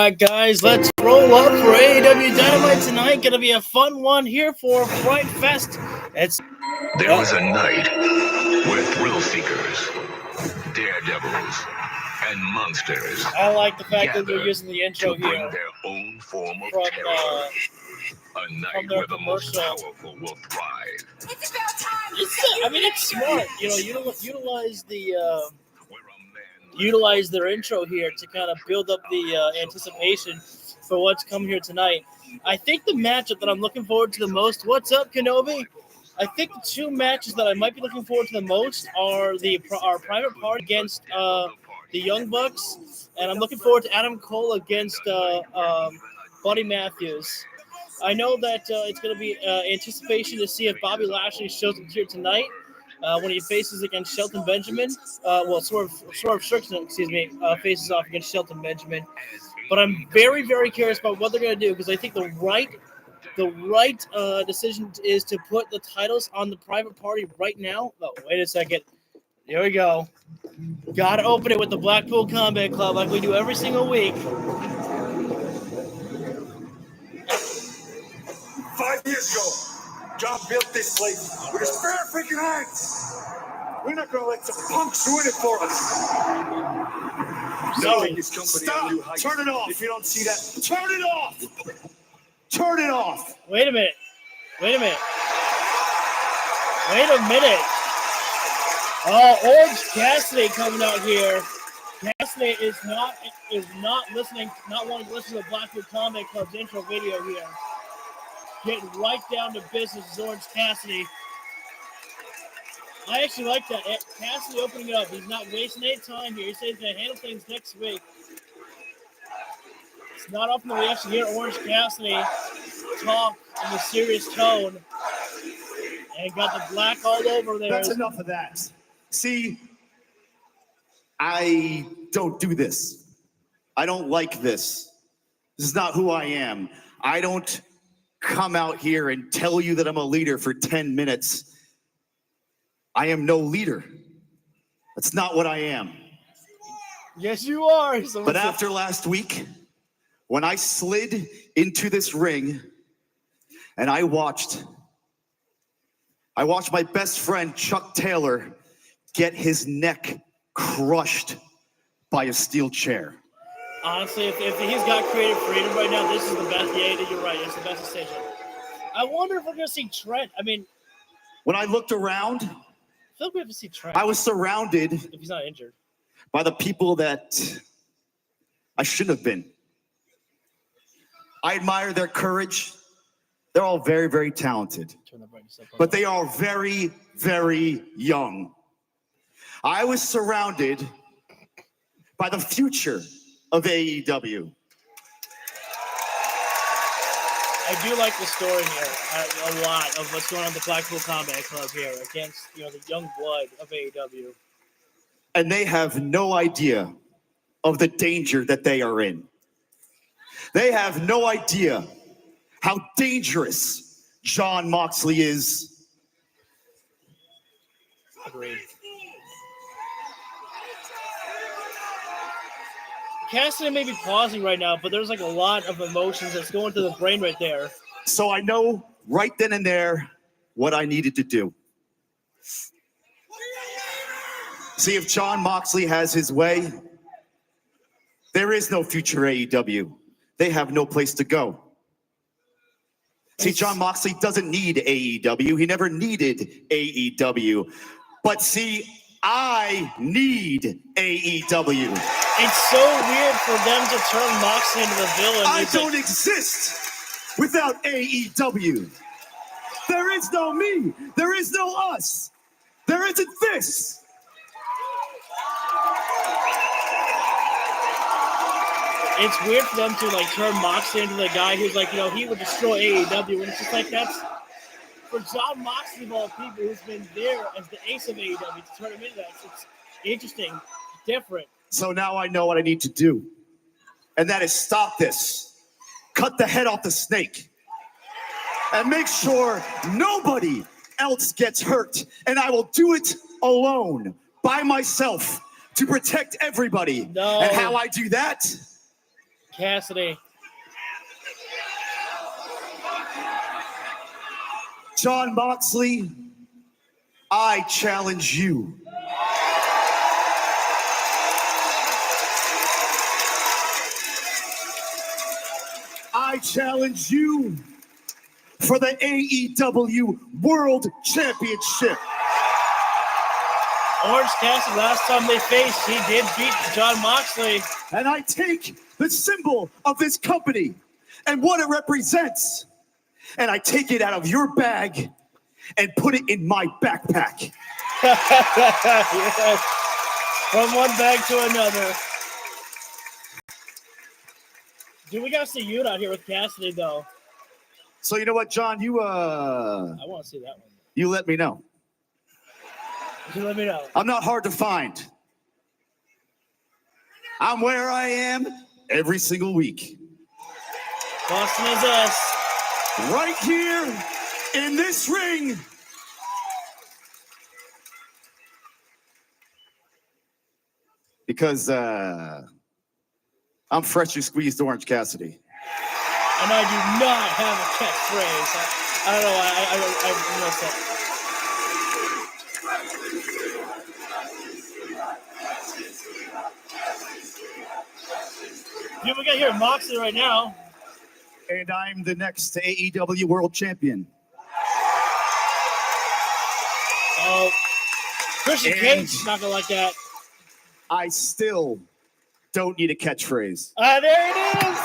right, guys, let's roll up for AEW Dynamite tonight. Gonna be a fun one here for Fright Fest. There was a night where thrill seekers, daredevils, and monsters I like the fact that they're using the intro to bring here their own form of from, terror. A night their where the most commercial. powerful will thrive. It's about time. It's smart. You know, utilize their intro here to kind of build up the anticipation for what's coming here tonight. I think the matchup that I'm looking forward to the most. What's up, Kenobi? I think the two matches that I might be looking forward to the most are our Private Party against the Young Bucks, and I'm looking forward to Adam Cole against Buddy Matthews. I know that it's going to be anticipation to see if Bobby Lashley shows up here tonight when he faces against Shelton Benjamin. Swerve Strickland, faces off against Shelton Benjamin. But I'm very, very curious about what they're going to do because I think the right decision is to put the titles on the Private Party right now. Oh, wait a second. Here we go. Got to open it with the Blackpool Combat Club like we do every single week. 5 years ago, John built this place with his bare freaking hands. We're not going to let some punks ruin it for us. Sorry. Stop. Turn it off. If you don't see that, turn it off. Turn it off. Wait a minute. Oh, Orange Cassidy coming out here. Cassidy is not listening, not wanting to listen to the Blackwood Combat Club's intro video here. Getting right down to business is Orange Cassidy. I actually like that. Cassidy opening it up. He's not wasting any time here. He says he's going to handle things next week. It's not often that we actually hear Orange Cassidy talk in a serious tone. And got the black all over there. That's enough of that. See, I don't do this. I don't like this. This is not who I am. I don't come out here and tell you that I'm a leader for 10 minutes. I am no leader. That's not what I am. Yes, you are. But after last week, when I slid into this ring and I watched my best friend Chuck Taylor get his neck crushed by a steel chair. Honestly, if he's got creative freedom right now, this is the best. Yeah, you're right. It's the best decision. I wonder if we're going to see Trent. I mean, when I looked around, I feel like we have to see Trent. I was surrounded if he's not injured by the people that I shouldn't have been. I admire their courage. They're all very, very talented, but they are very, very young. I was surrounded by the future of AEW. I do like the story here a lot of what's going on with the Blackpool Combat Club here against the young blood of AEW. And they have no idea of the danger that they are in. They have no idea how dangerous Jon Moxley is. Agreed. Cassidy may be pausing right now, but there's like a lot of emotions that's going to the brain right there. So I know right then and there what I needed to do. See if Jon Moxley has his way. There is no future AEW. They have no place to go. See, Jon Moxley doesn't need AEW. He never needed AEW. But see, I need AEW. It's so weird for them to turn Moxley into the villain. I don't exist without AEW. There is no me. There is no us. There isn't this. It's weird for them to turn Moxley into the guy who's he would destroy AEW, and it's just that's for Jon Moxley of all people who's been there as the ace of AEW to turn him into that. It's interesting, different. So now I know what I need to do, and that is stop this, cut the head off the snake, and make sure nobody else gets hurt, and I will do it alone, by myself, to protect everybody. No. And how I do that Cassidy. Jon Moxley, I challenge you. I challenge you for the AEW World Championship. Orange Cassidy, last time they faced, he did beat Jon Moxley. And I take the symbol of this company and what it represents, and I take it out of your bag and put it in my backpack. Yes. From one bag to another. Dude, we got to see you out here with Cassidy, though. So you know what, John? I want to see that one. You let me know. You let me know. I'm not hard to find. I'm where I am every single week. Boston is us. Right here in this ring. Because I'm freshly squeezed Orange Cassidy. And I do not have a catchphrase. I don't know. I missed it. Yeah, we got here Moxley right now. And I'm the next AEW World Champion. Oh, Christian Cage not gonna like that. I still don't need a catchphrase. There it is.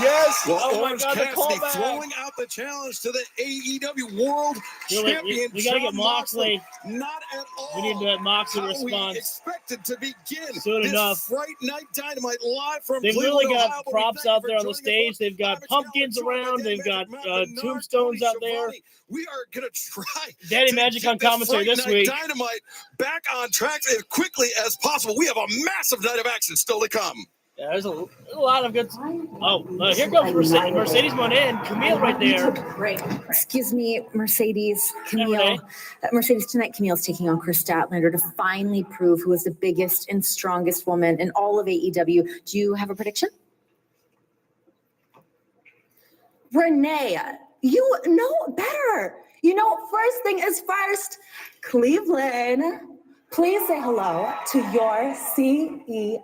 Yes. Well, Oh Orange my God, Cassidy the callback. throwing out the challenge to the AEW World Champion. We gotta get Jon Moxley. Not at all. We need that Moxley how response. we expected to begin Soon this enough. Fright Night Dynamite live from They've Cleveland, really got Ohio. props Thank out you there on for the joining us. stage. They've got I'm pumpkins Excalibur, around. Danny They've got Magic, Matt Menard, tombstones Tony out there. Schiavone. We are going to try Danny to Magic get on commentary Fright this Night week. Dynamite back on track as quickly as possible. We have a massive night of action still to come. Yeah, there's a lot of good. Oh, here comes Mercedes. Mercedes Monet, Camille right there. Excuse me, Mercedes, Renee. Camille. Mercedes, tonight Camille's taking on Chris Statlander to finally prove who is the biggest and strongest woman in all of AEW. Do you have a prediction? Renee, you know better. You know, first thing is first. Cleveland, please say hello to your CEO.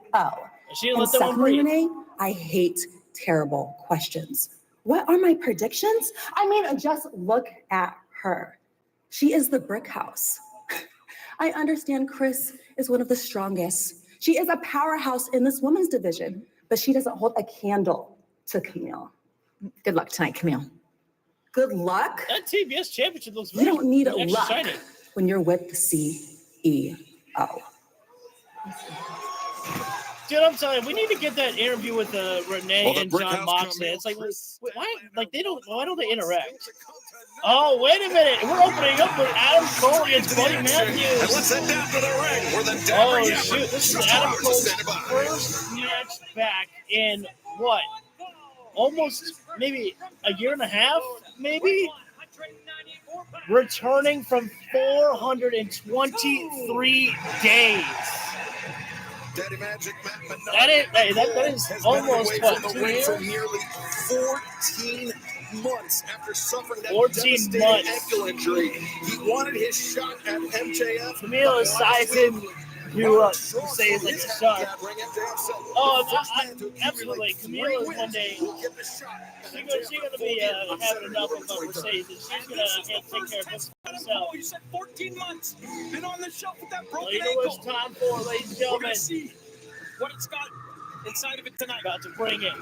She didn't And let that one secondly, breathe. Renee, I hate terrible questions. What are my predictions? I mean, just look at her. She is the brick house. I understand Chris is one of the strongest. She is a powerhouse in this women's division, but she doesn't hold a candle to Camille. Good luck tonight, Camille. Good luck? That TBS championship looks You really don't need extra luck shiny. when you're with the CEO. Dude, I'm telling you, we need to get that interview with Renee Well, the and Brick Jon House Moxley. Camille, It's like, Chris why? Statlander, Like why don't they interact? Still to come tonight. Oh, wait a minute. We're opening up with Adam Cole against Buddy And let's Matthews. head down to the ring where the Oh, Dapper Yapper shoot. This is Chuck Adam Roberts is Cole's standing by. first match back in what? Almost maybe a year and a half, maybe? Returning from 423 days. Daddy Magic, Matt Menard. That is has almost, been away what, from the 2 ring years? for nearly 14 months after suffering that 14 devastating months. ankle injury. He wanted his shot at MJF. Camille is sizing you up to say it's like a shot. Oh, absolutely. Camille is one day. She's gonna be having enough of Mercedes. She's gonna take care of this herself. You said 14 months. Been on the shelf with that Well, broken you know what it's ankle. time for, ladies and We're gentlemen. gonna see what it's got inside of it tonight. About to bring it.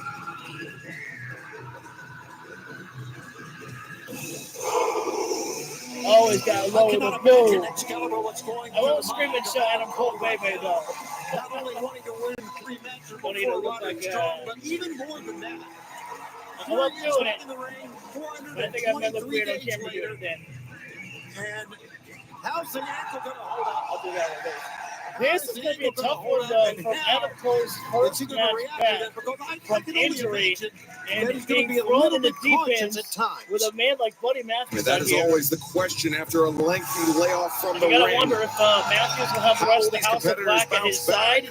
Always got to I lower cannot the imagine boom. Excalibur what's going I won't through scream my and shout Adam Cole baby though. Not only wanting to win 3 matches Don't need to before look Roderick like, Strong, but even more than that. I love 4 years doing back it. in the ring, But I think I'm gonna look 423 weird on days camera doing later, it then. and how's the ankle gonna hold up? I'll do that one day. This is going to be a tough one, though, from Adam Cole's What's he first gonna match react to back that? Because I from can only injury imagine and that he's gonna being be a thrown little in the bit deep cautious end at times. with a man like Buddy Matthews That out is here. always the question after a lengthy layoff from the You got to ring. wonder if Matthews will have the How rest will of the these House of competitors Black at his bounce back? side.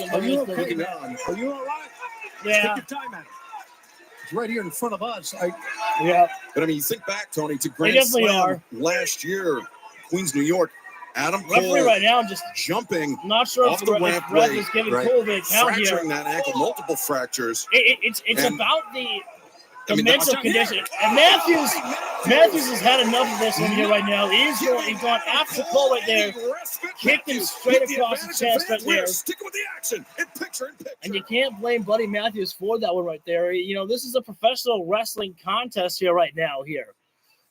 him. Are you There is okay, no- man? Are you all right? Yeah. Take your time at it. It's right here in front of us. Yeah. But I mean, you think back, Tony, to They Grand definitely Slam are. last year, Queens, New York. Adam Referee Cole right now just jumping not sure off if the the ramp ref way, is giving right, Cole the account here. fracturing that ankle, multiple fractures. It's And- about the I mean, mental watch out condition. here. And Matthews has had enough of this one here right now. He's gone after Cole right there. Kicked him straight across the chest right there. Sticking with the action. Picture in picture. And you can't blame Buddy Matthews for that one right there. You know, this is a professional wrestling contest here right now here.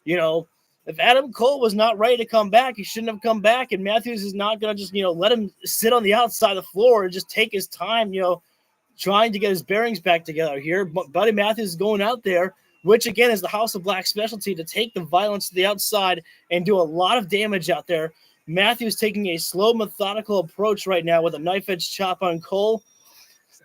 You know, if Adam Cole was not ready to come back, he shouldn't have come back. And Matthews is not going to just, let him sit on the outside of the floor and just take his time, trying to get his bearings back together here. But Buddy Matthews is going out there, which again is the House of Black specialty, to take the violence to the outside and do a lot of damage out there. Matthews taking a slow, methodical approach right now with a knife edge chop on Cole.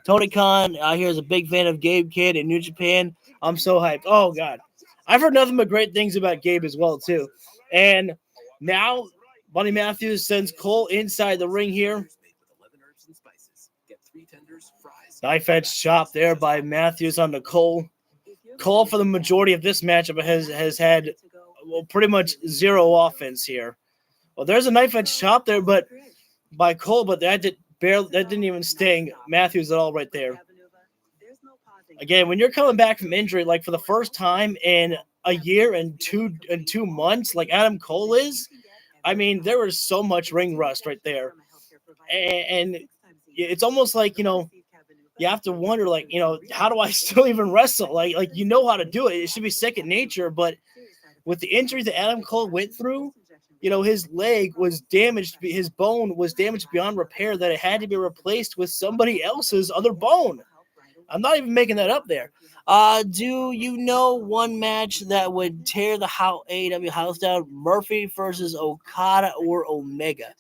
Tony Khan here is a big fan of Gabe Kidd in New Japan. I'm so hyped. Oh God, I've heard nothing but great things about Gabe as well too. And now Buddy Matthews sends Cole inside the ring here. Knife edge chop there by Matthews onto Cole. Cole, for the majority of this matchup, has had pretty much zero offense here. Well, there's a knife edge chop there, but by Cole, but that didn't even sting Matthews at all right there. Again, when you're coming back from injury, like for the first time in a year and 2 months, like Adam Cole is, I mean, there was so much ring rust right there, and it's almost like you have to wonder, like, how do I still even wrestle? Like how to do it. It should be second nature. But with the injury that Adam Cole went through, his leg was damaged. His bone was damaged beyond repair that it had to be replaced with somebody else's other bone. I'm not even making that up there. Do you know one match that would tear the AEW house down? Murphy versus Okada or Omega?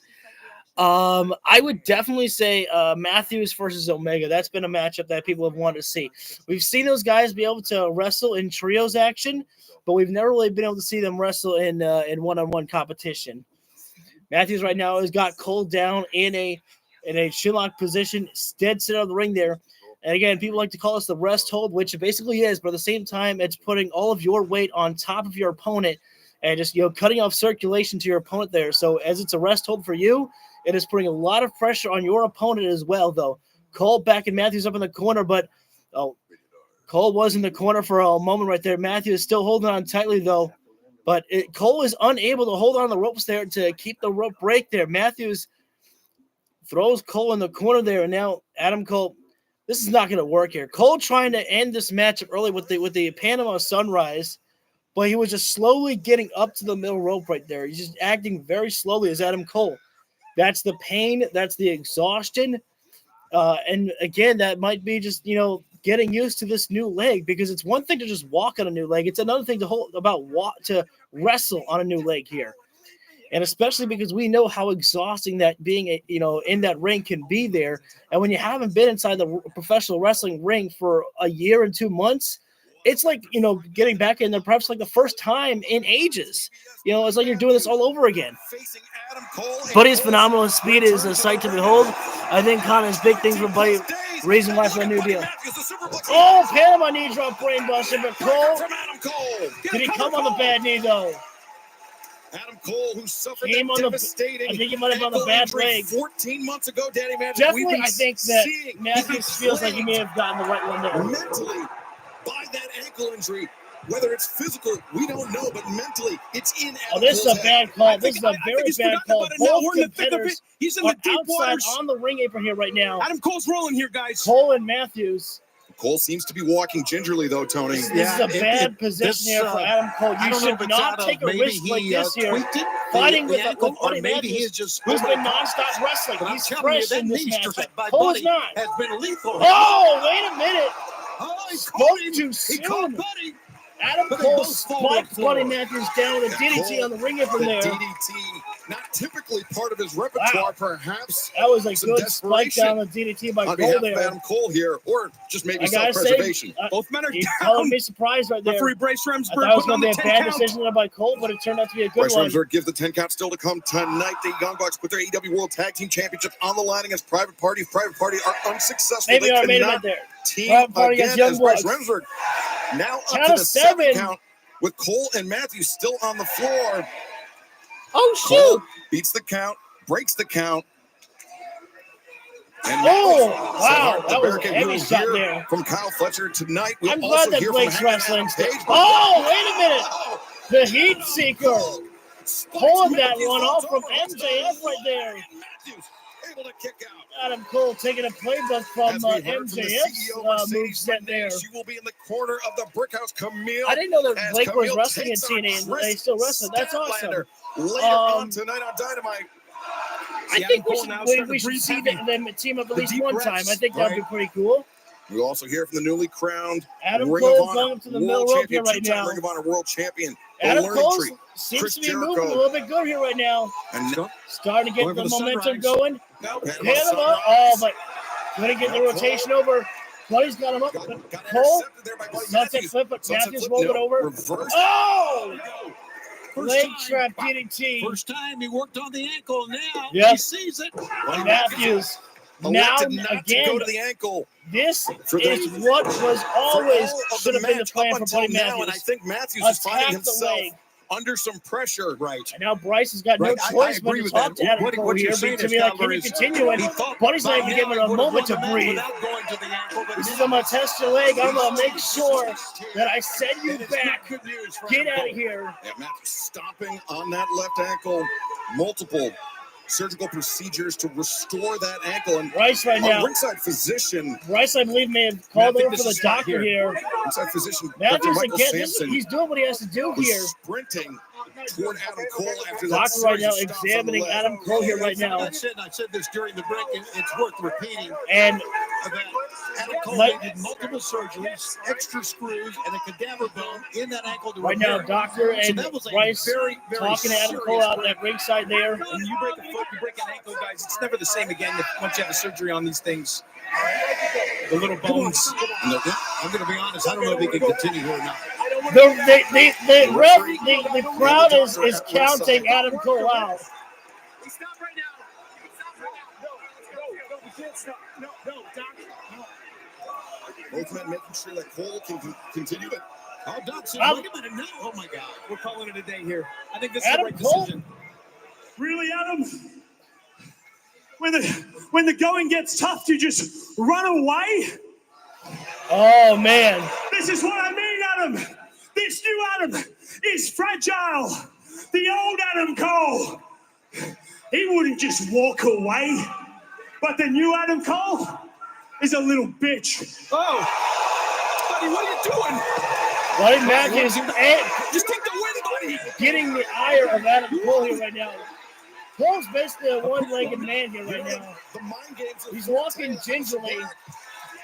I would definitely say Matthews versus Omega. That's been a matchup that people have wanted to see. We've seen those guys be able to wrestle in trios action, but we've never really been able to see them wrestle in one-on-one competition. Matthews right now has got Cole down in a chinlock position, dead center of the ring there. And again, people like to call this the rest hold, which it basically is, but at the same time, it's putting all of your weight on top of your opponent and just cutting off circulation to your opponent there. So as it's a rest hold for you, it is putting a lot of pressure on your opponent as well, though. Cole back and Matthews up in the corner, but Cole was in the corner for a moment right there. Matthews still holding on tightly, though. But Cole is unable to hold on the ropes there to keep the rope break there. Matthews throws Cole in the corner there, and now Adam Cole. This is not going to work here. Cole trying to end this matchup early with the Panama Sunrise, but he was just slowly getting up to the middle rope right there. He's just acting very slowly as Adam Cole. That's the pain. That's the exhaustion. And again, that might be just, getting used to this new leg, because it's one thing to just walk on a new leg. It's another thing to wrestle on a new leg here. And especially because we know how exhausting that being, in that ring can be there. And when you haven't been inside the professional wrestling ring for a year and 2 months, it's like, getting back in there perhaps like the first time in ages. It's like you're doing this all over again. Buddy's phenomenal. His speed is a sight to behold. I think Connor's big things for Buddy. Reason why for a new deal. Oh, Panama knee drop brainbuster, but Cole. Did he come on the bad knee, though? Adam Cole, who suffered I think he might have on the bad leg. 14 months ago, Danny Magic. Definitely, I think that Matthews feels like he may have gotten the right one there. Mentally, by that ankle injury, whether it's physical, we don't know, but mentally, it's in Adam this is a bad call. This is a very bad call. Both competitors He's in the deep outside waters. on the ring apron here right now. Adam Cole's rolling here, guys. Cole and Matthews. Cole seems to be walking gingerly, though, Tony. This is a bad position here for Adam Cole. You should not take a risk like this here. Fighting with Buddy Matthews, who's been nonstop wrestling. He's fresh in this matchup. Cole is not. Oh, wait a minute. Spoke too soon. Adam Cole spiked Buddy Matthews down with a DDT on the ring apron there. DDT, not typically part of his repertoire, perhaps. That was a good spike down the DDT by Cole there. Adam Cole here, or just maybe self-preservation. Both men are he's down. Telling me surprised right there. Referee Bryce Remsburg. I thought it was going to be a bad decision there by Cole, but it turned out to be a good one. Bryce Remsburg gives the 10 count still to come tonight. The Young Bucks put their AEW World Tag Team Championship on the line against Private Party. If Private Party are unsuccessful, maybe they I made cannot it there. team again as Bryce Remsburg. Now up to the 7 count with Cole and Matthews still on the floor. Oh, Cole shoot. beats the count, breaks the count. And Oh, now, wow. the That was a barricade. heavy We'll shot hear there. from Kyle Fletcher tonight. We'll I'm also glad that hear Blake's from Hangman wrestling. Adam Page. Oh, wait a minute. Oh, The Heat Seeker. Cole Pulling spikes that Matthews, one falls off from over, hooks the MJF right there. and Matthews able to kick out. Adam Cole taking a playbook from As we heard from the MJF's CEO, Mercedes moveset there. Monday, she will be in the corner of the Brick House. Camille. I didn't know that as Blake was Camille wrestling in takes on TNA and Chris they still wrestle. That's awesome. Statlander. Later on tonight on Dynamite. I think we should see them team up at least one time. I think that would be pretty cool. We also hear from the newly crowned Adam Ring Cole of Honor going up to the World middle rope here Champion, right two-time now. Ring of Honor World Champion. the Adam Learning Cole Tree, seems Chris to be Jericho. moving a little bit good here right now. And now, Starting to get Going the for the momentum sunrise. going. Panama Panama, Sunrise. but going to get the rotation over. Buddy's got him up. Got Cole, intercepted there by Buddy sunset Matthews. flip, but Sunset Matthews flip, rolled it no, over. reverse. Oh! First Leg time. trap DDT. First time he worked on the ankle. Now Yep. he sees it. Buddy Matthews. Now, elected not to again, go to the ankle. this For the- is what was For always all of should have been the match plan up for until Buddy now, and I Matthews. think Matthews is finding Attack the himself leg. under some pressure. Right. And now Bryce has got Right, no I choice but agree to with talk that. to Adam What Cole you're here. saying To is, be like, can Calvary, you is continue? And he thought Buddy's not by even now giving he it a would have moment to won the match breathe. without going to the ankle, but He says, now- I'm going to test your leg. I'm going to make sure that I send you And it's back. not good news for Get Adam out of Cole. here. Yeah, Matthews stomping on that left ankle. Multiple surgical procedures to restore that ankle. And Bryce right our now. ringside physician, Bryce, I believe, may have I called think over this for the is not doctor here. here. ringside physician Dr. Matthews Michael again. Sampson, He's doing what he has to do was here. sprinting toward Adam Cole after that Doctor right series now of stomps on the examining leg. Adam Cole here right now. I said this during the break, and it's worth repeating. And That Adam Cole Like- needed multiple surgeries, extra screws, and a cadaver bone in that ankle to right now, repair it. Doctor So and that was a Bryce very, very talking to Adam serious Cole out break. at ringside there. When you break a foot, you break an ankle, guys. It's never the same again once you have a surgery on these things. The little bones. I'm going to be honest. I don't know if he can continue here or not. The crowd is counting Adam Cole out. Stop right now. Stop right now. No, we can't stop. No, Doc. Both men making sure that Cole can continue it. Oh, Doc said, Um, wait a minute. No. Oh, my God. We're calling it a day here. I think this is Adam the right Cole? decision. Really, Adam? When the going gets tough, you just run away? Oh man. This is what I mean, Adam. This new Adam is fragile. The old Adam Cole, he wouldn't just walk away. But the new Adam Cole is a little bitch. Oh, buddy, what are you doing? Buddy Matthews Just take the win, buddy. getting the ire of Adam Cole here right now. Cole's basically a one-legged man here right now. The mind games of He's walking gingerly.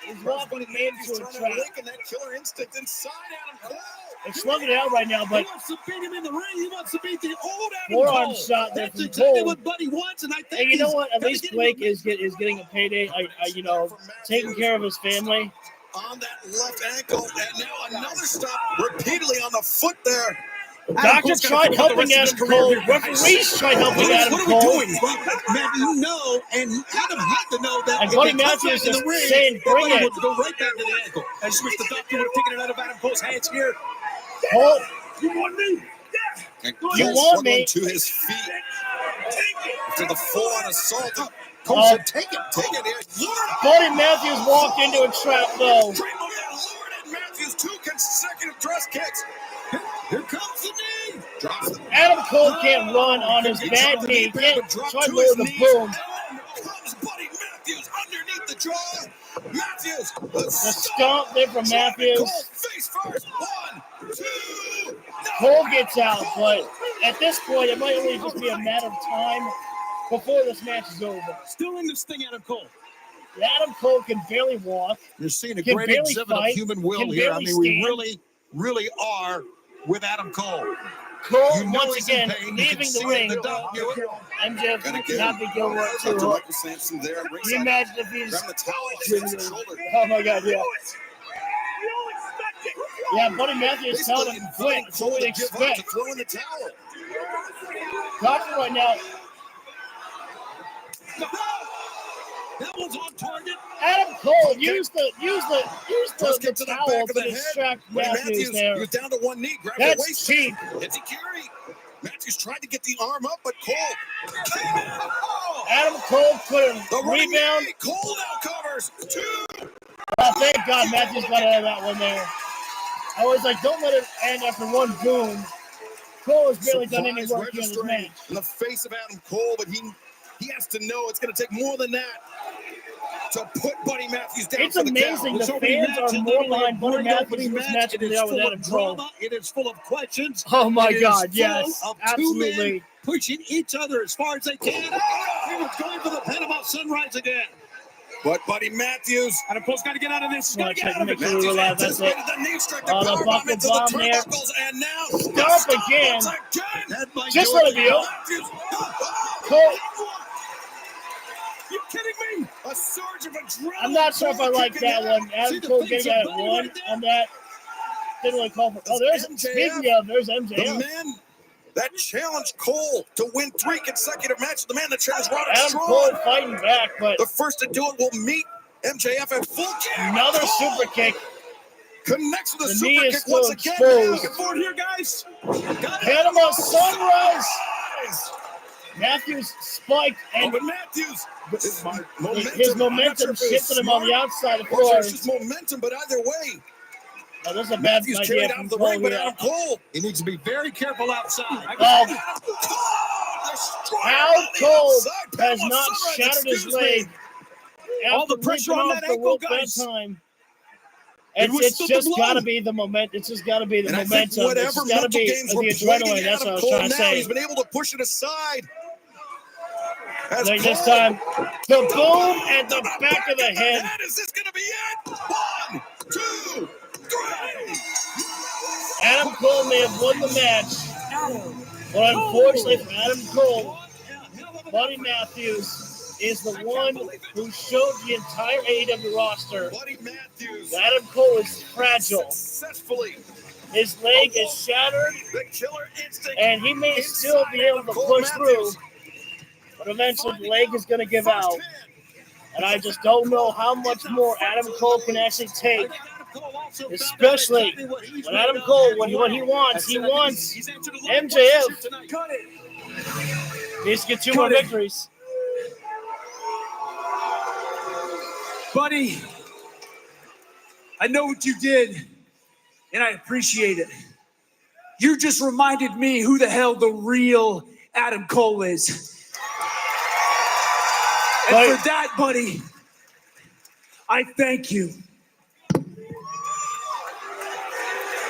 He's walking into He's a trying to trap. awaken that killer instinct inside Adam Cole. They're slugging it out right now, but He wants to beat him in the ring. He wants to beat the old Adam forearm Cole. shot there That's from exactly Cole. what Buddy wants, and I think And you know he's what? At gonna least get Blake him. is getting a payday. Taking care of his family. On that left ankle, and now another stop repeatedly on the foot there. Doctor Cole's gotta tried think about the helping rest of Adam his career Cole. here, guys. Referees tried helping Adam What are Cole. we doing? Man, you know, and Adam had to know that. And if Buddy he comes Matthews back in is the ring, saying, bring Buddy it. would go right back to the ankle. I just wish the doctor would have taken it out of Adam Cole's hands here. Cole, You want me? And You Cole want struggling me? to his feet to the full-on assault. Cole Oh. said, take it. Take it here. Buddy Matthews walked into a trap though. Dream of that Lord and Matthews, 2 consecutive dress kicks. Here comes the knee. Drops the Adam Cole can't run on his bad knee. He can't try to lower the boom. Comes Buddy Matthews underneath the jaw. Matthews, The stomp there from Cole Matthews. face first. 1, 2. Cole gets out, but at this point, it might only just be a matter of time before this match is over. Still in this thing, Adam Cole. Adam Cole can barely walk. You're seeing a Can great barely exhibit fight, of human will can here. I barely mean, we stand. really are with Adam Cole. Cole, You know once he's in again, pain. You can leaving see the it ring. in the dog. MJF Gotta get not him. be going right Dr. to Michael Sampson there. Can you ringside. imagine if he's... Grabbing the towel off his shoulder. Oh my God, yeah. Yeah, Buddy Matthews telling Basically him inviting quick, Cole what we to give up, expect. to throw in the towel. Doctor right now, That was on target. Adam Cole, use the Just get to the towel back of to the head. distract Buddy Matthews He there. was down to one knee. Grabbed the That's waist. cheap. It's a carry. Matthews tried to get the arm up, but Cole. Adam Cole put a The running rebound. knee. Cole now covers. 2. Oh, thank God Matthews got out of that one there. I was like, don't let it end after one boom. Cole has barely done any Surprise work here in this registering match. in the face of Adam Cole, but he has to know it's going to take more than that to put Buddy Matthews down. It's for the amazing. count. The fans are more behind Buddy Matthews in this match than they are with Adam Cole. It is full of questions. Oh my It is God, full yes, of absolutely. 2 men pushing each other as far as they can. He was going for the Panama Sunrise again. But Buddy Matthews. Adam Cole's got to get out of this. Well, Get out of make it. sure we relax. That's it. The knee strike, Oh, the power buckle into bomb the there. turnbuckles, and now Stop again. That might Just do let it. it be over. Matthews. Cole, You kidding me? A surge of adrenaline. I'm not sure if I like that one. See Adam the Cole face getting of out Buddy one right there? on that. Didn't really call for. Oh, there's MJF. speaking of. There's The MJF. man that challenged Cole to win 3 consecutive matches. The man that challenged Roderick Adam Strong. Cole fighting back, but The first to do it will meet MJF at full gear. another Cole super kick. connects with a The knee super is kick still once again. exposed. Looking forward here, guys. Panama Sunrise. Matthews spiked, and But Matthews, his I'm not momentum sure if it was shifted him on the smart outside of the or if floor. it's just momentum, but either way, Oh, this is a bad Matthews idea carried out from the Cole ring, but here. Adam Cole. He needs to be very careful outside. How Cole has not shattered his leg All the after pressure ripping on off that the ankle, World guys. Time. It It's withstood the just blow. got to be the momentum. It's just got to be the And I think momentum. It's whatever just got to mental be games the were adrenaline. plaguing That's what I Adam was Cole trying to now, say. he's been able to push it aside. As Like this Cole- time, the boom at the back of the head. Is this going to be it? 1, 2, 3. Adam Cole may have won the match, but unfortunately for Adam Cole, Buddy Matthews is the one who showed the entire AEW roster Buddy Matthews that Adam Cole is fragile. successfully His leg is shattered, the killer instinct. and he may still be able to push through, but eventually the leg is going to give out. And I just don't know how much more Adam Cole can actually take, especially when Adam Cole, what he wants MJF. Needs to get 2 more victories. Buddy, I know what you did, and I appreciate it. You just reminded me who the hell the real Adam Cole is. And for that, buddy, I thank you.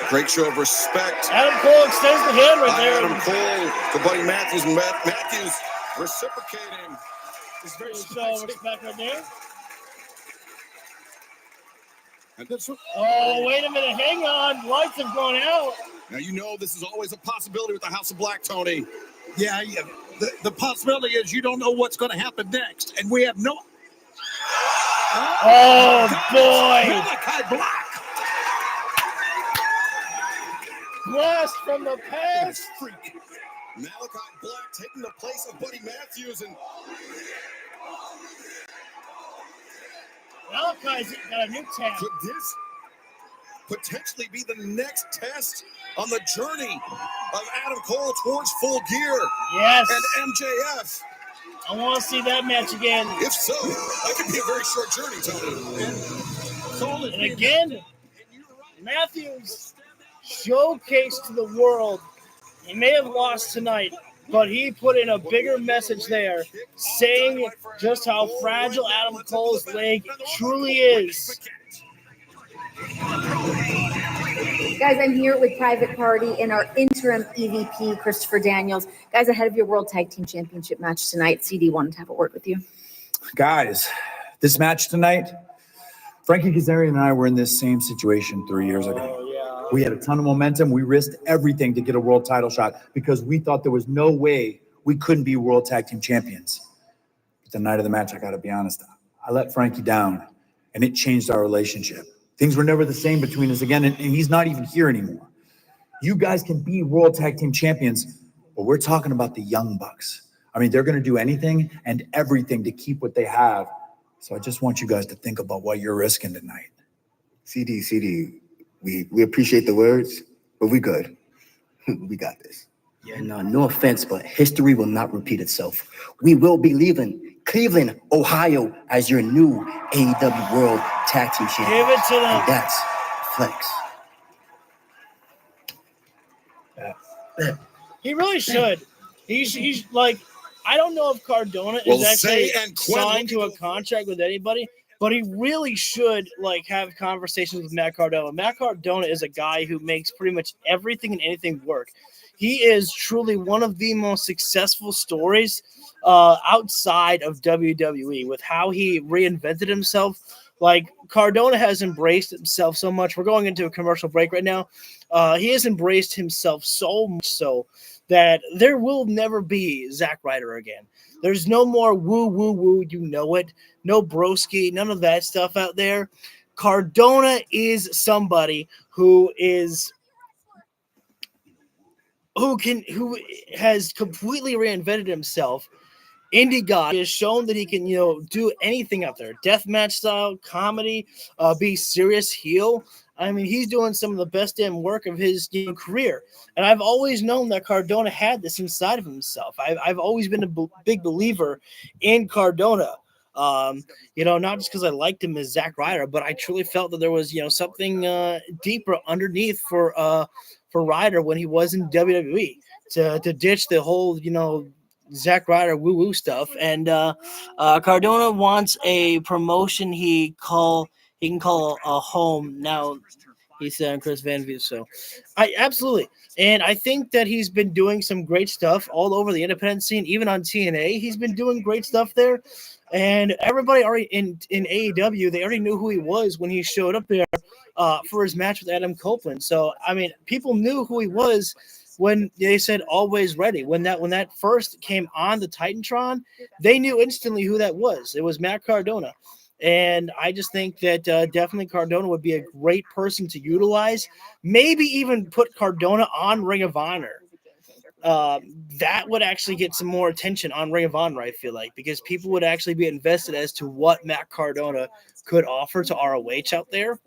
Great show of respect. Adam Cole extends the hand right there. Adam Cole to Buddy Matthews. Matthews reciprocating. It's very show of respect right there. And this one, Oh, wait a minute. Hang on. Lights have gone out. now you know this is always a possibility with the House of Black, Tony. Yeah. The possibility is you don't know what's going to happen next, and we have no. Oh, boy. Malachi Black. Blast from the past. Malachi Black taking the place of Buddy Matthews, and Malachi's got a new tag. could this potentially be the next test on the journey of Adam Cole towards full gear Yes. and MJF? I want to see that match again. If so, that could be a very short journey, Tony. And again, Matthews showcased to the world. He may have lost tonight, but he put in a bigger message there, saying just how fragile Adam Cole's leg truly is. Guys, I'm here with Private Party and our interim EVP, Christopher Daniels. Guys, ahead of your World Tag Team Championship match tonight, CD wanted to have a word with you. Guys, this match tonight, Frankie Kazarian and I were in this same situation 3 years ago. We had a ton of momentum. We risked everything to get a world title shot because we thought there was no way we couldn't be World Tag Team Champions. But the night of the match, I got to be honest, I let Frankie down, and it changed our relationship. Things were never the same between us again, and he's not even here anymore. You guys can be World Tag Team Champions, but we're talking about the Young Bucks. I mean, they're going to do anything and everything to keep what they have. So I just want you guys to think about what you're risking tonight. CD, we appreciate the words, but we good. We got this. Yeah, no offense, but history will not repeat itself. We will be leaving Cleveland, Ohio, as your new AEW World Tag Team Champion. Give it to them. And that's flex. He really should. He's like, I don't know if Cardona is actually signed to a contract with anybody, but he really should like have conversations with Matt Cardona. Matt Cardona is a guy who makes pretty much everything and anything work. He is truly one of the most successful stories outside of WWE with how he reinvented himself. Like Cardona has embraced himself so much. We're going into a commercial break right now. He has embraced himself so much so that there will never be Zack Ryder again. There's no more woo, woo, woo, you know it. No broski, none of that stuff out there. Cardona is somebody who has completely reinvented himself. Indie God has shown that he can, do anything out there. Deathmatch style, comedy, be serious heel. I mean, he's doing some of the best damn work of his career. And I've always known that Cardona had this inside of himself. I've always been a big believer in Cardona. Not just because I liked him as Zack Ryder, but I truly felt that there was, something deeper underneath for Ryder when he was in WWE to ditch the whole, Zack Ryder woo-woo stuff. And Cardona wants a promotion he can call a home. Now, he said on Chris Van View. So, absolutely. And I think that he's been doing some great stuff all over the independent scene, even on TNA. He's been doing great stuff there. And everybody already in AEW, they already knew who he was when he showed up there for his match with Adam Copeland. So, I mean, people knew who he was when they said always ready. When that first came on the Titantron, they knew instantly who that was. It was Matt Cardona. And I just think that definitely Cardona would be a great person to utilize. Maybe even put Cardona on Ring of Honor. That would actually get some more attention on Ring of Honor, I feel like, because people would actually be invested as to what Matt Cardona could offer to ROH out there.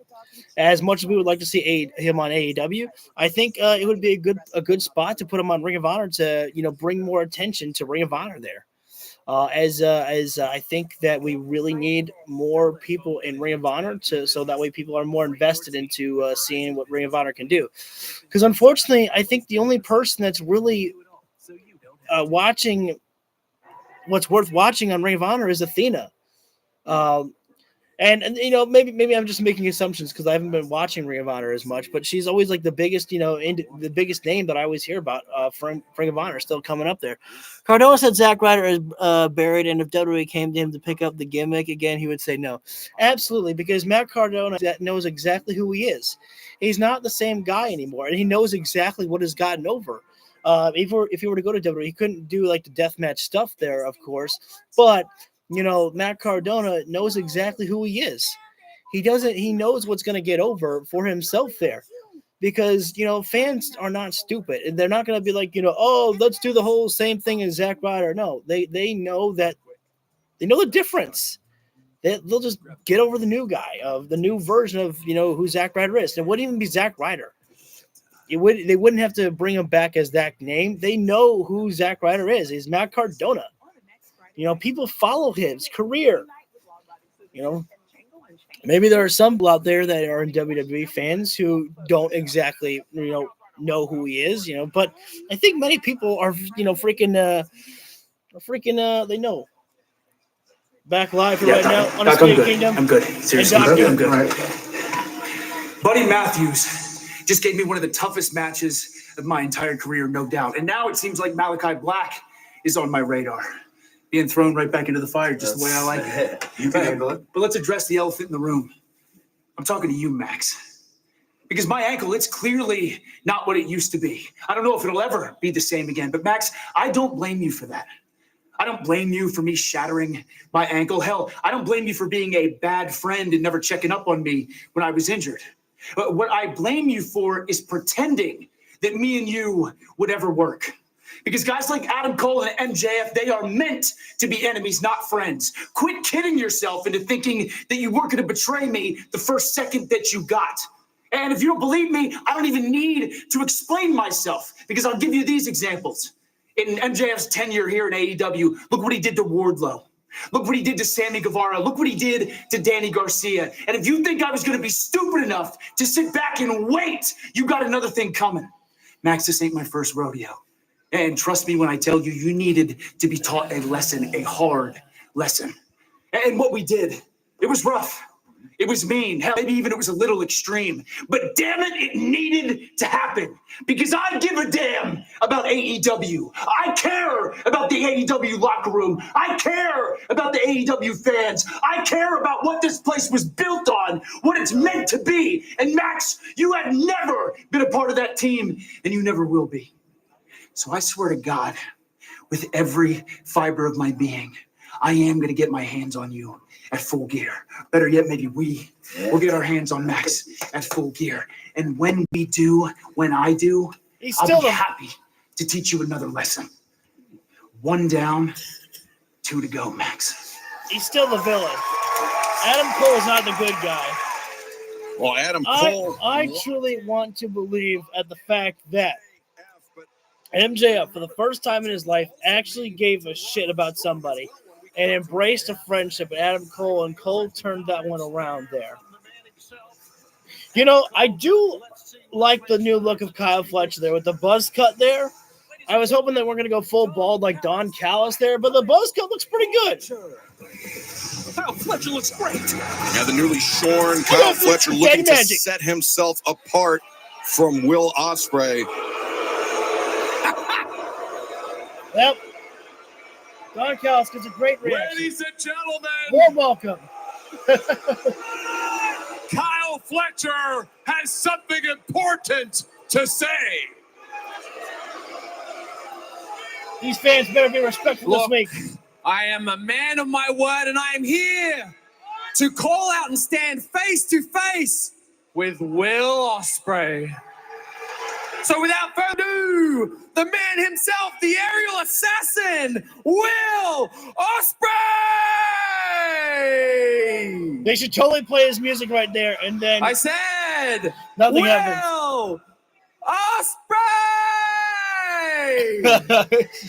As much as we would like to see him on AEW, I think it would be a good spot to put him on Ring of Honor to bring more attention to Ring of Honor there. As I think that we really need more people in Ring of Honor so that way people are more invested into seeing what Ring of Honor can do. Because unfortunately, I think the only person that's really watching what's worth watching on Ring of Honor is Athena. And maybe I'm just making assumptions because I haven't been watching Ring of Honor as much, but she's always like the biggest, the biggest name that I always hear about from Ring of Honor still coming up there. Cardona said Zack Ryder is buried, and if WWE came to him to pick up the gimmick again, he would say no. Absolutely, because Matt Cardona knows exactly who he is. He's not the same guy anymore, and he knows exactly what has gotten over. If he were to go to WWE, he couldn't do like the deathmatch stuff there, of course, but Matt Cardona knows exactly who he is. He knows what's going to get over for himself there because, fans are not stupid and they're not going to be like, oh, let's do the whole same thing as Zack Ryder. No, they know that they know the difference. They'll just get over the new guy of the new version of, who Zack Ryder is. It wouldn't even be Zack Ryder. They wouldn't have to bring him back as that name. They know who Zack Ryder is. He's Matt Cardona. People follow his career. Maybe there are some people out there that are in WWE fans who don't exactly, know who he is, but I think many people are, freaking, they know. Back live right now. Undisputed Kingdom. I'm good. Seriously, I'm good. Right. Buddy Matthews just gave me one of the toughest matches of my entire career, no doubt. And now it seems like Malachi Black is on my radar. Being thrown right back into the fire, just the way I like it. You can handle it. But let's address the elephant in the room. I'm talking to you, Max. Because my ankle, it's clearly not what it used to be. I don't know if it'll ever be the same again. But Max, I don't blame you for that. I don't blame you for me shattering my ankle. Hell, I don't blame you for being a bad friend and never checking up on me when I was injured. But what I blame you for is pretending that me and you would ever work. Because guys like Adam Cole and MJF, they are meant to be enemies, not friends. Quit kidding yourself into thinking that you weren't going to betray me the first second that you got. And if you don't believe me, I don't even need to explain myself because I'll give you these examples. In MJF's tenure here in AEW, look what he did to Wardlow. Look what he did to Sammy Guevara. Look what he did to Danny Garcia. And if you think I was going to be stupid enough to sit back and wait, you got another thing coming. Max, this ain't my first rodeo. And trust me when I tell you, you needed to be taught a lesson, a hard lesson. And what we did, it was rough. It was mean. Hell, maybe even it was a little extreme. But damn it, it needed to happen. Because I give a damn about AEW. I care about the AEW locker room. I care about the AEW fans. I care about what this place was built on, what it's meant to be. And Max, you have never been a part of that team, and you never will be. So I swear to God, with every fiber of my being, I am going to get my hands on you at Full Gear. Better yet, maybe we will get our hands on Max at Full Gear. And when we do, when I do, I'll be happy to teach you another lesson. 1 down, 2 to go, Max. He's still the villain. Adam Cole's not the good guy. Well, Adam Cole. I truly want to believe at the fact that MJF, for the first time in his life, actually gave a shit about somebody and embraced a friendship with Adam Cole, and Cole turned that one around there. You know, I do like the new look of Kyle Fletcher there with the buzz cut there. I was hoping they weren't going to go full bald like Don Callis there, but the buzz cut looks pretty good. Kyle Fletcher looks great. Yeah, the newly shorn Kyle Fletcher looking to set himself apart from Will Ospreay. Yep. Don Callis gets a great reaction. Ladies and gentlemen, more welcome. Kyle Fletcher has something important to say. These fans better be respectful this week. I am a man of my word, and I am here to call out and stand face to face with Will Ospreay. So without further ado, the man himself, the aerial assassin, Will Ospreay! They should totally play his music right there, and then I said, nothing Will Ospreay!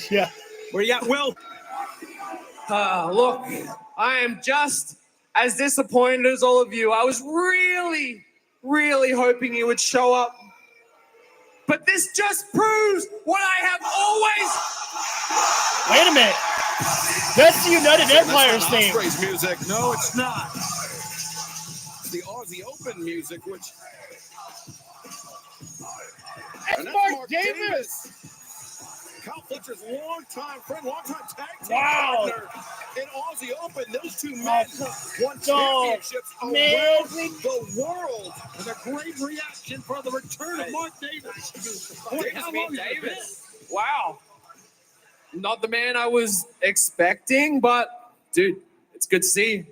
Yeah. Where you at, Will? Look, I am just as disappointed as all of you. I was really, really hoping you would show up. But this just proves what I have always... Wait a minute. That's the United Empire's theme. Ospreay's music. No, it's not. The Aussie Open music, which... That's Mark Davis. Kyle Fletcher's longtime friend, longtime tag team Wow. partner in Aussie Open. Those two men won Oh, championships man. around the world. And a great reaction for the return of Mark Davis. How long has it been? Wow. Not the man I was expecting, but, dude, it's good to see you.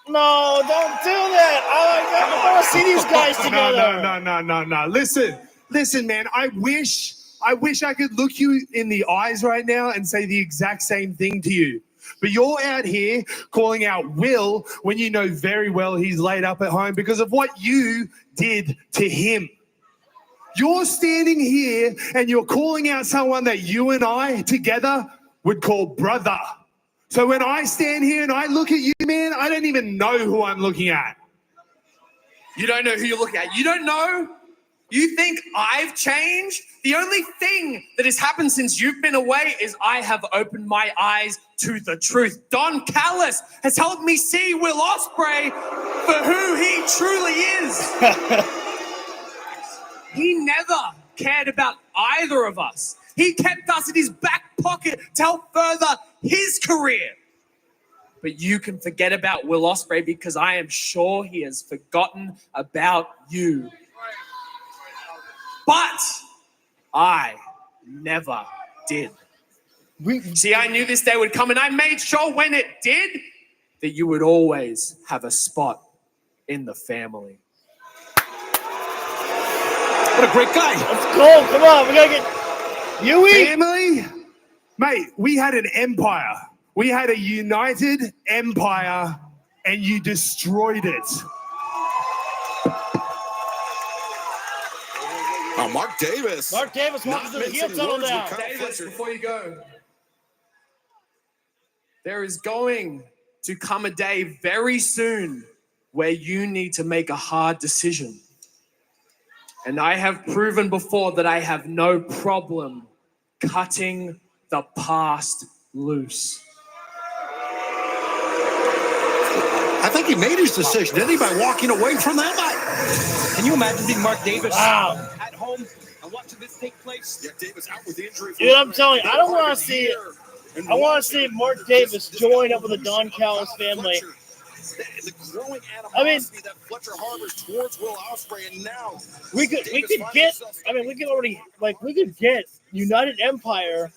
No, don't do that. I want to see these guys together. No. Listen, man. I wish I could look you in the eyes right now and say the exact same thing to you. But you're out here calling out Will when you know very well he's laid up at home because of what you did to him. You're standing here and you're calling out someone that you and I together would call brother. So when I stand here and I look at you, man, I don't even know who I'm looking at. You don't know who you're looking at. You don't know? You think I've changed? The only thing that has happened since you've been away is I have opened my eyes to the truth. Don Callis has helped me see Will Ospreay for who he truly is. He never cared about either of us. He kept us in his back pocket to help further his career. But you can forget about Will Ospreay because I am sure he has forgotten about you. But I never did. See, I knew this day would come, and I made sure when it did that you would always have a spot in the family. What a great guy. Let's go. Come on. We got to get Yui. Family? Mate, we had an empire. We had a united empire, and you destroyed it. Oh, Mark Davis. Mark Davis walking through the heel tunnel now. Davis, before you go, there is going to come a day very soon where you need to make a hard decision. And I have proven before that I have no problem cutting the past loose. I think he made his decision, didn't he, by walking away from that night? Can you imagine being Mark Davis at home and watching this take place? Yeah, Davis out with the injury. Dude, I'm telling you, I don't want to see it. I want to see Mark Davis join up with the Don Callis family. The growing I mean, animosity that Fletcher harbors towards Will Ospreay, and now we could get. I mean, we could get United Empire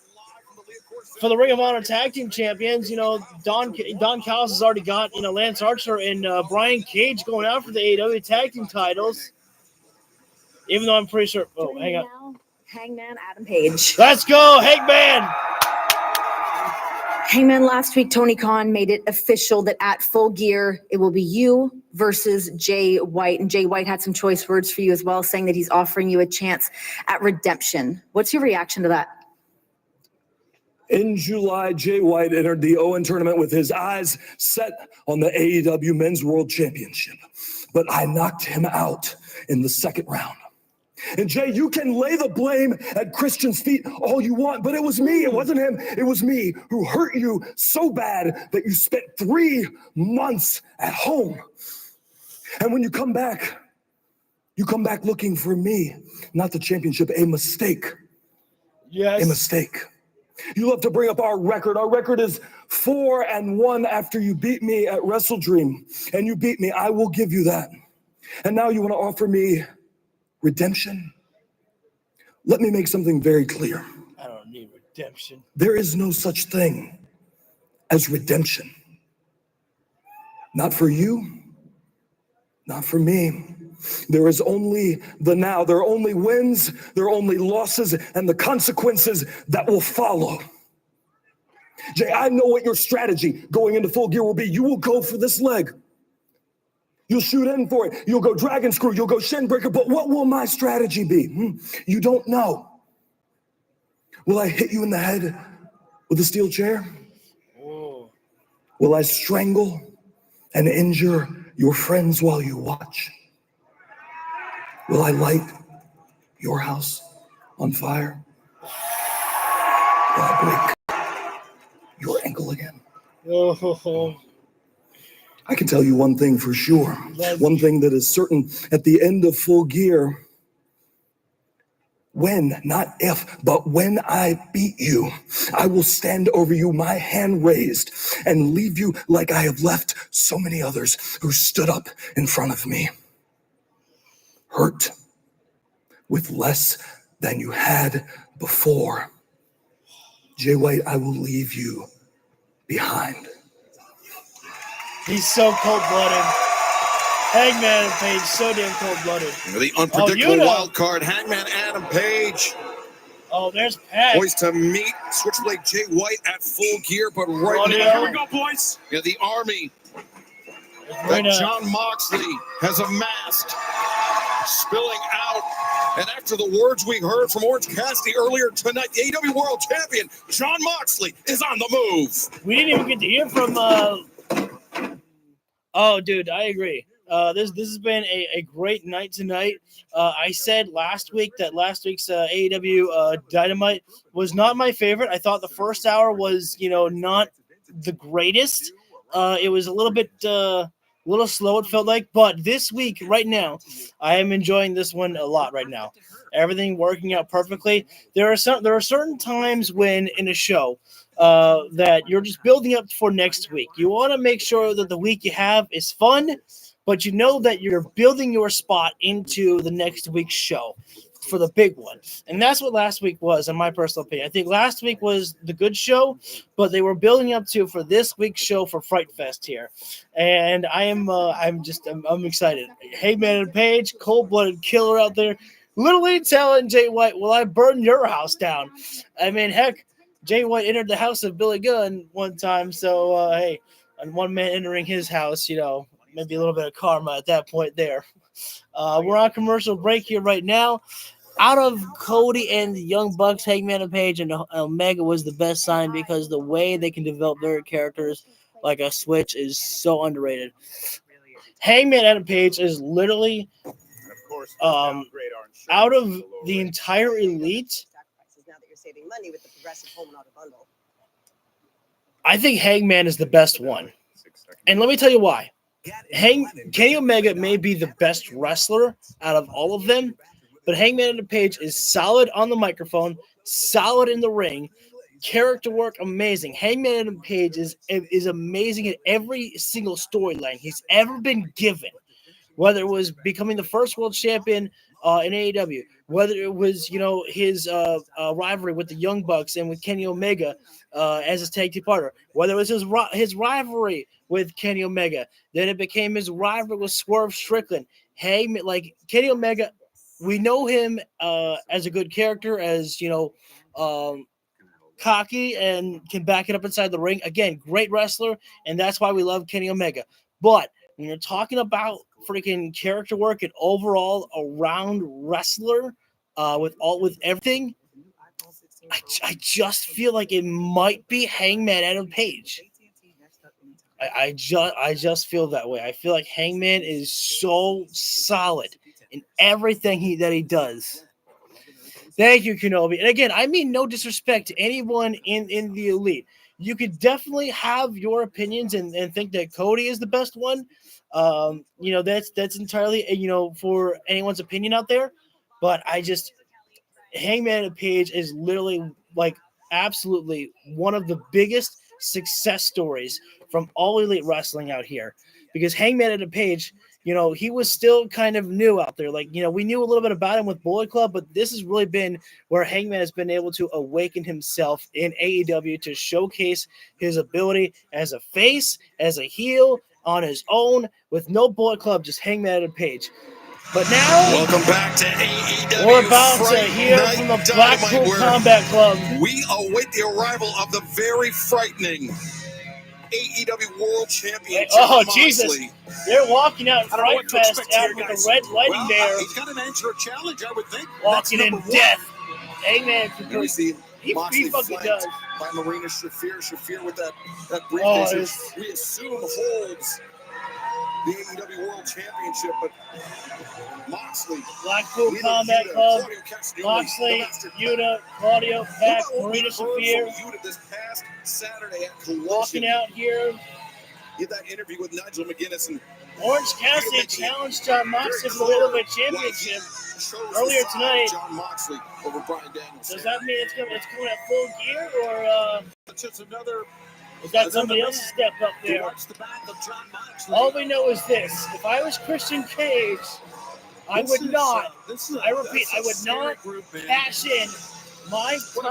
for the Ring of Honor Tag Team Champions. You know, Don Callis has already got Lance Archer and Brian Cage going out for the AEW Tag Team titles. Even though I'm pretty sure. Oh, hang on. Hangman Adam Page. Let's go, Hangman. Hangman, last week, Tony Khan made it official that at Full Gear, it will be you versus Jay White. And Jay White had some choice words for you as well, saying that he's offering you a chance at redemption. What's your reaction to that? In July, Jay White entered the Owen tournament with his eyes set on the AEW Men's World Championship. But I knocked him out in the second round. And Jay, you can lay the blame at Christian's feet all you want, but it was me. It wasn't him. It was me who hurt you so bad that you spent 3 months at home. And when you come back looking for me, not the championship, a mistake. Yes. A mistake. You love to bring up our record. Our record is 4-1 after you beat me at Wrestle Dream. And you beat me. I will give you that. And now you want to offer me redemption? Let me make something very clear. I don't need redemption. There is no such thing as redemption. Not for you, not for me. There is only the now. There are only wins, there are only losses, and the consequences that will follow. Jay, I know what your strategy going into Full Gear will be. You will go for this leg. You'll shoot in for it. You'll go dragon screw. You'll go shin breaker. But what will my strategy be? You don't know. Will I hit you in the head with a steel chair? Oh. Will I strangle and injure your friends while you watch? Will I light your house on fire? Will I break your ankle again? Oh. I can tell you one thing for sure. One thing that is certain at the end of Full Gear. When, not if, but when I beat you, I will stand over you, my hand raised, and leave you like I have left so many others who stood up in front of me. Hurt with less than you had before. Jay White, I will leave you behind. He's so cold-blooded. Hangman and Page, so damn cold-blooded. The unpredictable wild card, Hangman Adam Page. Oh, there's Peg. Poised to meet Switchblade Jay White at Full Gear, but right now, Here we go, boys. Yeah, the army that John Moxley has amassed, spilling out. And after the words we heard from Orange Cassidy earlier tonight, the AEW World Champion, John Moxley, is on the move. We didn't even get to hear from... Oh, dude, I agree. This has been a great night tonight. I said last week that last week's AEW Dynamite was not my favorite. I thought the first hour was, not the greatest. It was a little bit, little slow, it felt like. But this week, right now, I am enjoying this one a lot right now. Everything working out perfectly. There are certain times when in a show that you're just building up for next week. You want to make sure that the week you have is fun, but you know that you're building your spot into the next week's show for the big one. And that's what last week was, in my personal opinion. I think last week was the good show, but they were building up to for this week's show for Fright Fest here. And I'm excited. Hangman and Page, cold-blooded killer out there. Literally telling Jay White, will I burn your house down? I mean, heck, Jay White entered the house of Billy Gunn one time, so, hey, and one man entering his house, maybe a little bit of karma at that point there. We're on commercial break here right now, out of Cody and the Young Bucks, Hangman and Page and Omega was the best sign because the way they can develop their characters like a switch is so underrated. Hangman and Page is literally out of the entire Elite. I think Hangman is the best one. And let me tell you why. Kenny Omega may be the best wrestler out of all of them, but Hangman and Page is solid on the microphone, solid in the ring, character work amazing. Hangman and Page is amazing at every single storyline he's ever been given, whether it was becoming the first world champion in AEW, whether it was his rivalry with the Young Bucks and with Kenny Omega as his tag team partner, whether it was his rivalry with Kenny Omega, then it became his rivalry with Swerve Strickland. Like Kenny Omega, we know him as a good character, as cocky and can back it up inside the ring. Again, great wrestler, and that's why we love Kenny Omega. But when you're talking about freaking character work and overall around wrestler with everything, I just feel like it might be Hangman Adam Page. I just feel that way. I feel like Hangman is so solid in everything that he does. Thank you, Kenobi. And again, I mean no disrespect to anyone in the Elite. You could definitely have your opinions and think that Cody is the best one. That's entirely for anyone's opinion out there. But Hangman and Page is literally like absolutely one of the biggest success stories from all Elite Wrestling out here, because Hangman and Page, he was still kind of new out there. Like, we knew a little bit about him with Bullet Club, but this has really been where Hangman has been able to awaken himself in AEW to showcase his ability as a face, as a heel, on his own, with no Bullet Club, just Hangman and Page. But now, welcome back to AEW. We're about to hear from the Blackpool Combat Club. We await the arrival of the very frightening AEW World Champion. Jesus! They're walking out Fright Fest out with a red lighting there. He's got to answer a challenge, I would think. Walking in death. Amen. We see Moxley fucking does. By Marina Shafir. Shafir with that briefcase. We assume holds the AEW World Championship, but Moxley, Blackpool Combat Club, Moxley, Yuta, Claudio, Pac, Marina Shafir. This past Saturday at Collision. Walking out here. Get that interview with Nigel McGuinness and Orange Cassidy challenged John Moxley for the Middleweight Championship earlier tonight. John Moxley over Bryan Danielson. Does that mean it's coming at full gear, or just another? Is that somebody else's step up there? All we know is this: if I was Christian Cage, I would not. I repeat, I would not cash in my